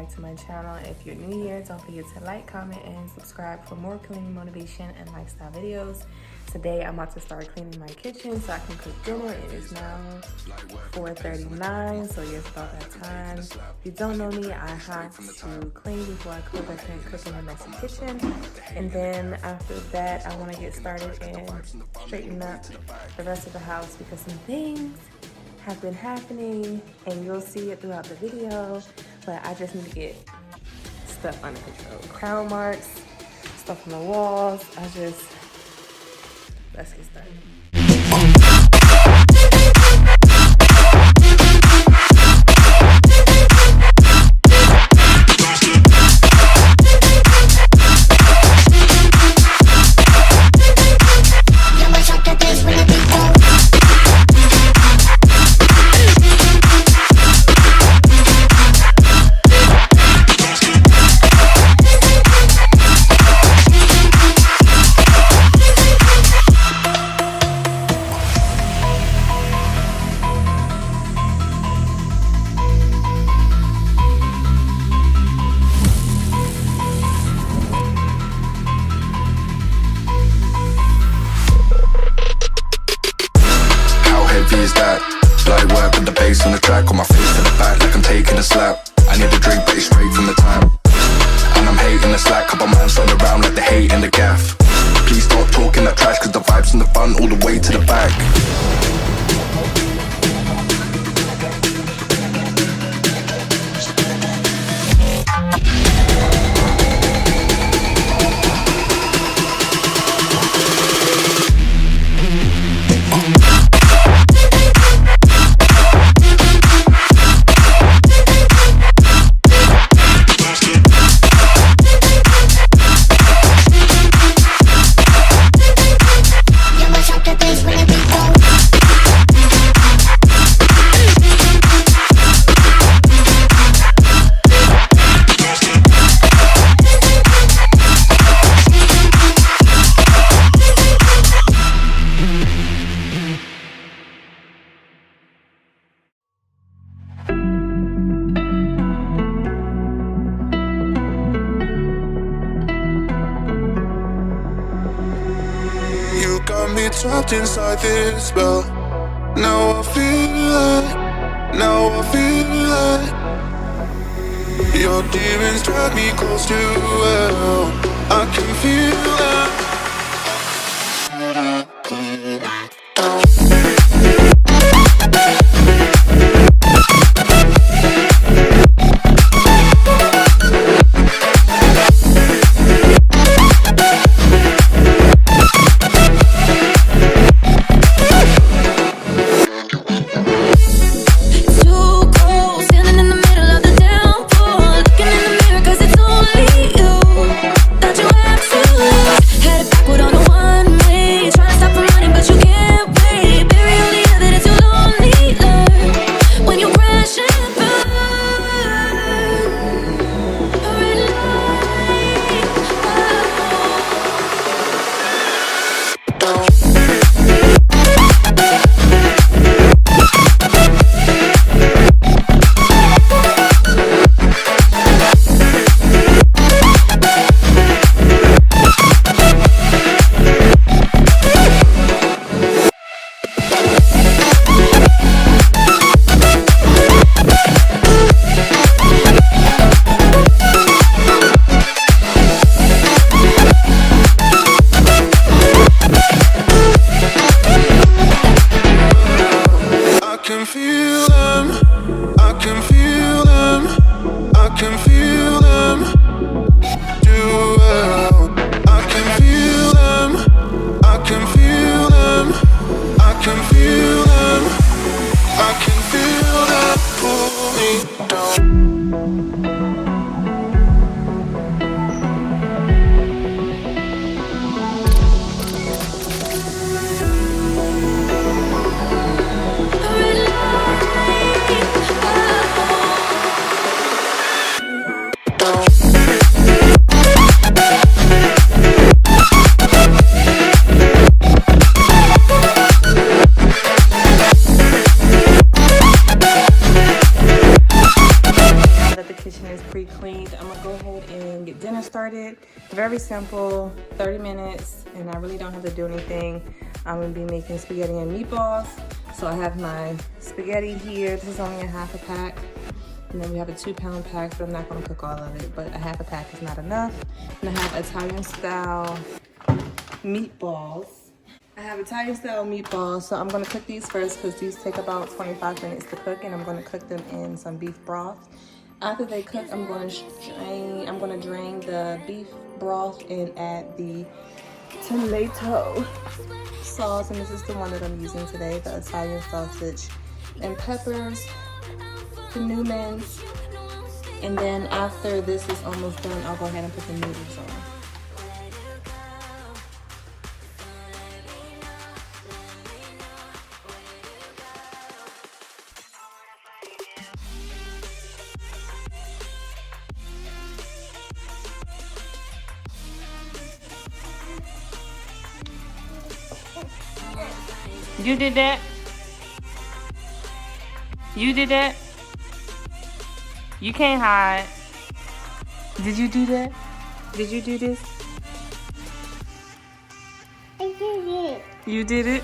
back to my channel. If you're new here, don't forget to like, comment, and subscribe for more cleaning motivation and lifestyle videos. Today I'm about to start cleaning my kitchen so I can cook dinner. It is now 4:39, so it's about that time. If you don't know me, I have to clean before I cook. I can't cook in a messy kitchen. And then after that, I want to get started and straighten up the rest of the house because some things have been happening and you'll see it throughout the video, but I just need to get stuff under control. Crown marks, stuff on the walls. Let's get started. Is that light work with the bass on the track, on my face to the back like I'm taking a slap. I need a drink but it's straight from the tap, and I'm hating the slack. Couple man stand around like they hate in the gaff. Please stop talking that trash cause the vibes in the front all the way to the back. Me trapped inside this spell. Now I feel it. Your demons drag me close to hell. I can feel it. it. Very simple, 30 minutes, and I really don't have to do anything. I'm gonna be making spaghetti and meatballs. So I have my spaghetti here. This is only a half a pack. And then we have a 2-pound pack, but I'm not gonna cook all of it, but a half a pack is not enough. And I have Italian style meatballs. So I'm gonna cook these first because these take about 25 minutes to cook, and I'm gonna cook them in some beef broth. After they cook, I'm gonna drain the beef broth and add the tomato sauce, and this is the one that I'm using today, the Italian sausage and peppers, the Newmans. And then after this is almost done, I'll go ahead and put the noodles on. You did that? You did that? You can't hide. Did you do that? Did you do this? I did it. You did it?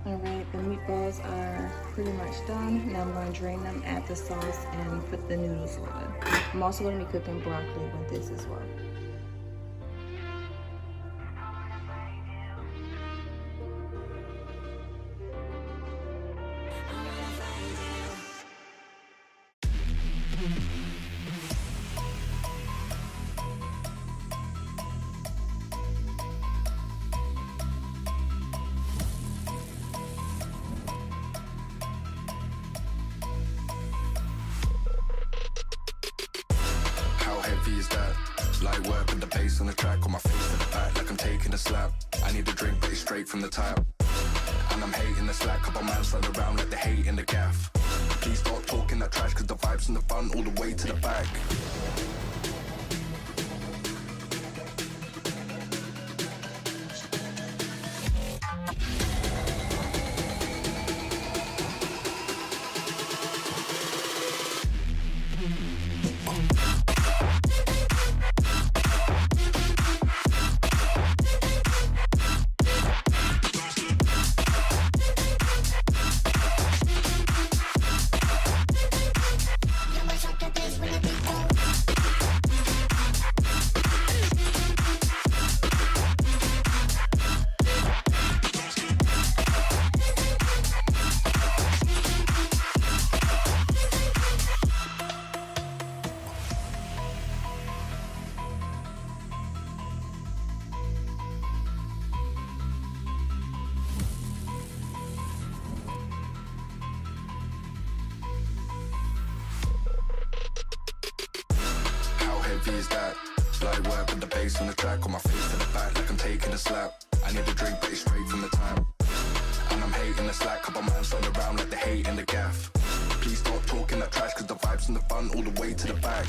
Alright, the meatballs are pretty much done. Now I'm going to drain them, add the sauce, and put the noodles on. I'm also going to be cooking broccoli with this as well. Is that light work with the bass on the track, on my face in the back like I'm taking a slap. I need a drink but it's straight from the tap, and I'm hating the slack. Couple man stand around like they hate in the gaff. Please stop talking that trash cause the vibes in the front all the way to the back. Is that light work with the bass on the track, on my face in the back like I'm taking a slap. I need a drink but it's straight from the tap, and I'm hating the slack. Couple man stand around like they hate in the gaff. Please stop talking that trash cause the vibes in the front all the way to the back.